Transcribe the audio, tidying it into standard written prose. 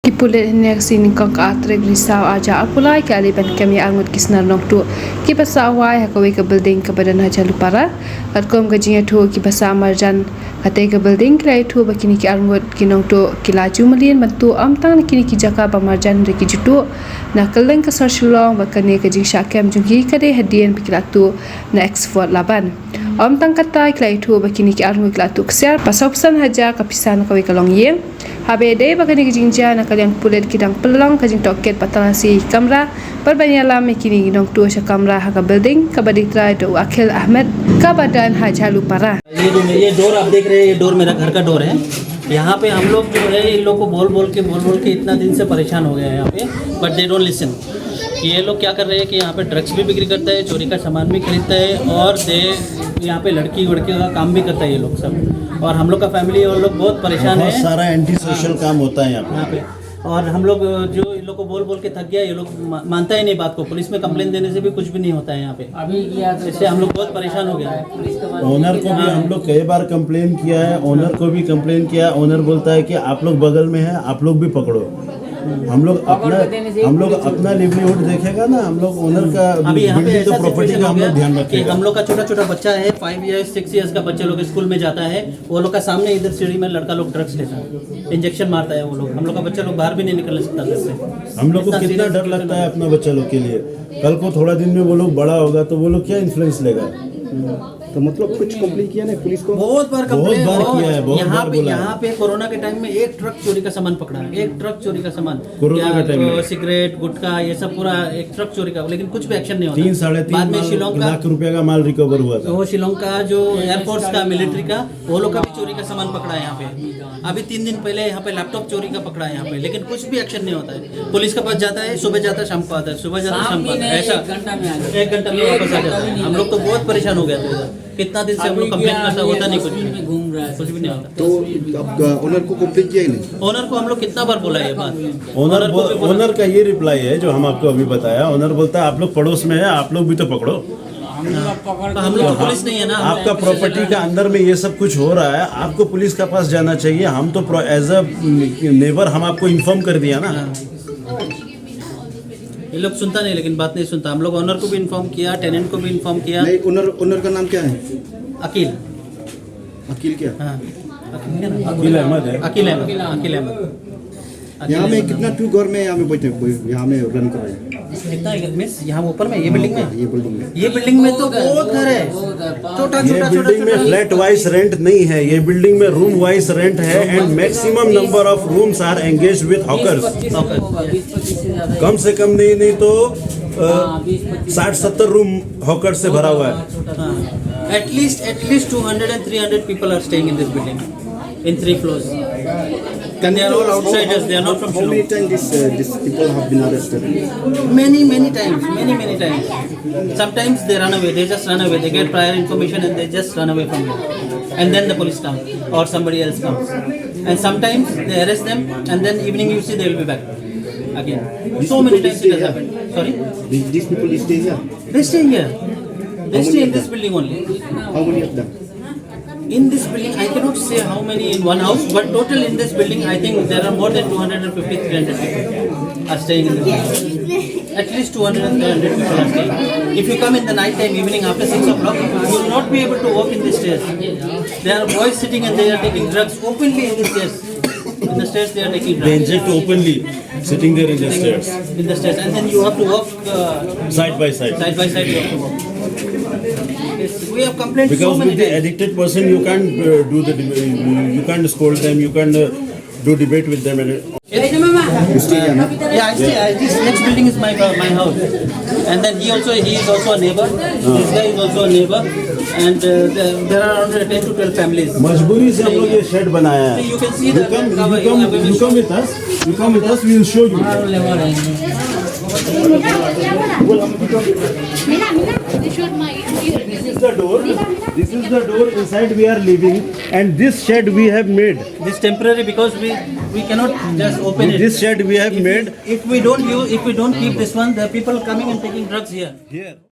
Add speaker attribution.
Speaker 1: Ipulit niya sinikang kaatreg lisaw aja apulay kaaliban kami angut kisnar noktu ki basa awai hakawi ka building ka badan haja lupara at kom gajinya tu ki basa marjan hate ka building krai tu bakini ki angut kinong tu kilaju malin bantu amtang kini ki jaka ba marjan reki jutu na kaleng ka sarshulong bakane ka jing shakem jungi kade hadian pikilatu na export laban amtang kata krai tu bakini ki angut kilatu ksiar pasopsan haja kapisan kawi kalong yeng habe dei bakani ki jingja na yang pulet kidang pelang kajing toket patalasi kamera perbanyala mekini ginong tu sha kamera ha building kabaditra do akhil ahmed का बदन हाजालू परा
Speaker 2: ये door आप देख रहे हैं, ये door मेरा घर का डोर है। यहाँ पे हम लोग जो है इन लोग को बोल बोल के इतना दिन से परेशान हो गए हैं यहाँ पे, बट दे डोंट लिसन। ये लोग क्या कर रहे हैं कि यहाँ पे ड्रग्स भी बिक्री करता है, चोरी का सामान भी खरीदता है और यहाँ पे लड़की का काम भी करता है ये लोग सब। और हम लोग का फैमिली और लोग बहुत परेशान है।
Speaker 3: सारा एंटी सोशल काम होता है यहाँ पे।
Speaker 2: और हम लोग जो इन लोग को बोल के थक गया, ये लोग मानता ही नहीं बात को। पुलिस में कंप्लेन देने से भी कुछ भी नहीं होता है यहाँ पे। अभी इससे हम लोग बहुत परेशान हो गया है।
Speaker 3: ओनर को भी हम लोग कई बार कंप्लेन किया है, ओनर को भी कंप्लेन किया। ओनर बोलता है कि आप लोग बगल में हैं, आप लोग भी पकड़ो। हम लोग अपना लिवलीहुड देखेगा ना, हम लोग ओनर का बिल्डिंग का प्रॉपर्टी का हम लोग ध्यान रखेंगे।
Speaker 2: हम लोग का छोटा बच्चा है, 5 इयर्स 6 इयर्स का बच्चा लोग स्कूल में जाता है, वो लोग का सामने इधर सीढ़ी में लड़का लोग ड्रग्स लेता है, इंजेक्शन मारता है वो लोग। हम लोग का बच्चा लोग बाहर भी नहीं निकल सकता घर से।
Speaker 3: हम लोग को कितना डर लगता है अपना बच्चा लोग के लिए। कल को थोड़ा दिन में वो लोग बड़ा होगा तो वो लोग क्या इन्फ्लुएंस लेगा।
Speaker 4: तो मतलब कुछ कंप्लेन किया ना पुलिस को,
Speaker 2: बहुत बार कंप्लेन
Speaker 3: किया है, बहुत बार बोला है।
Speaker 2: यहाँ पे कोरोना के टाइम में एक ट्रक चोरी का सामान पकड़ा, एक ट्रक चोरी का सामान,
Speaker 3: कोरोना के टाइम में
Speaker 2: सिगरेट गुटखा ये सब पूरा एक ट्रक चोरी का, लेकिन कुछ भी एक्शन नहीं होता।
Speaker 3: 3-3.5 लाख रुपए का माल रिकवर हुआ था।
Speaker 2: वो शिलोंग का जो एयरफोर्स का मिलिट्री का वो लोग का भी चोरी का सामान पकड़ा है यहाँ पे। अभी 3 दिन पहले यहाँ पे लैपटॉप चोरी का पकड़ा है यहाँ पे, लेकिन कुछ भी एक्शन नहीं होता है। पुलिस के पास जाता है, सुबह जाता है शाम को आता है, सुबह जाता है शाम को आता है, ऐसा 1 घंटा में वापस आ जाता है। हम लोग तो बहुत परेशान हो गया था। कितना दिन से हम लोग कंप्लेन करता होता नहीं, कुछ भी नहीं होता।
Speaker 4: तो अब ओनर को कंप्लेन किया ही नहीं।
Speaker 2: ओनर को हम लोग कितना बार बोला ये बात।
Speaker 3: ओनर का ये रिप्लाई है जो हम आपको अभी बताया। ओनर बोलता है आप लोग पड़ोस में है, आप लोग भी तो पकड़ो।
Speaker 2: हम लोग तो पुलिस नहीं है ना।
Speaker 3: आपका प्रॉपर्टी का अंदर में ये सब कुछ हो रहा है, आपको पुलिस के पास जाना चाहिए। हम तो एज अ नेबर हम आपको इन्फॉर्म कर दिया ना।
Speaker 2: ये लोग सुनता नहीं, लेकिन बात नहीं सुनता। हम लोग ओनर को भी इन्फॉर्म किया, टेनेंट को भी इन्फॉर्म किया।
Speaker 4: नहीं, ओनर का नाम क्या है?
Speaker 2: अकील
Speaker 4: क्या?
Speaker 2: हाँ,
Speaker 3: अकील अहमद है।
Speaker 2: अकील अहमद।
Speaker 4: यहाँ में कितना टू घर में यहाँ में बैठे यहाँ में रन कर रहे हैं?
Speaker 2: कितना मिस यहाँ ऊपर में ये बिल्डिंग में?
Speaker 4: ये
Speaker 2: बिल्डिंग में तो बहुत घर है। छोटा
Speaker 3: बिल्डिंग में फ्लैट वाइज रेंट नहीं है, ये बिल्डिंग में रूम वाइज रेंट है। And maximum number of rooms are engage with hawkers. कम से कम नहीं तो 60-70 रूम हॉकर से भरा हुआ है।
Speaker 2: At least 200 and 300 people are staying in this building, in 3 floors. And they are all outsiders. They are not from
Speaker 4: How many
Speaker 2: Shillong.
Speaker 4: times these people have been arrested?
Speaker 2: Many times. Sometimes they run away. They just run away. They get prior information and they just run away from here. And then the police comes or somebody else comes. And sometimes they arrest them and then evening you see they will be back again. So many times it has happened. Sorry?
Speaker 4: These people stay here?
Speaker 2: They stay here. They stay in this building only.
Speaker 4: How many of them?
Speaker 2: In this building, I cannot say how many in one house, but total in this building, I think there are more than 250-300 people are staying in this building. At least 200 and 300 people are staying. If you come in the night time, evening after 6 o'clock, you will not be able to walk in the stairs. There are boys sitting and they are taking drugs openly in the stairs. In the stairs, they are taking drugs.
Speaker 3: They inject openly, sitting there in the stairs.
Speaker 2: In the stairs, and then you have to walk
Speaker 3: Side by side.
Speaker 2: Side by side. You have to walk. Yes, we have complained so
Speaker 3: Because
Speaker 2: many
Speaker 3: with the
Speaker 2: times.
Speaker 3: addicted person, you can't you can't scold them, you can't do debate with them.
Speaker 4: You stay here, no?
Speaker 2: Yeah, I stay. This next building is my house, and then he is also a neighbor. This guy is also a neighbor, and there are around 10 to 12 families.
Speaker 3: मजबूरी से हम लोग ये shade बनाया है।
Speaker 2: You can see the
Speaker 3: You come with us. You come with us. We will show you. This is the door inside we are living, and this shed we have made.
Speaker 2: This temporary because we cannot just open it.
Speaker 3: This shed we have made
Speaker 2: If we don't keep this one, the people coming and taking drugs here.
Speaker 3: here.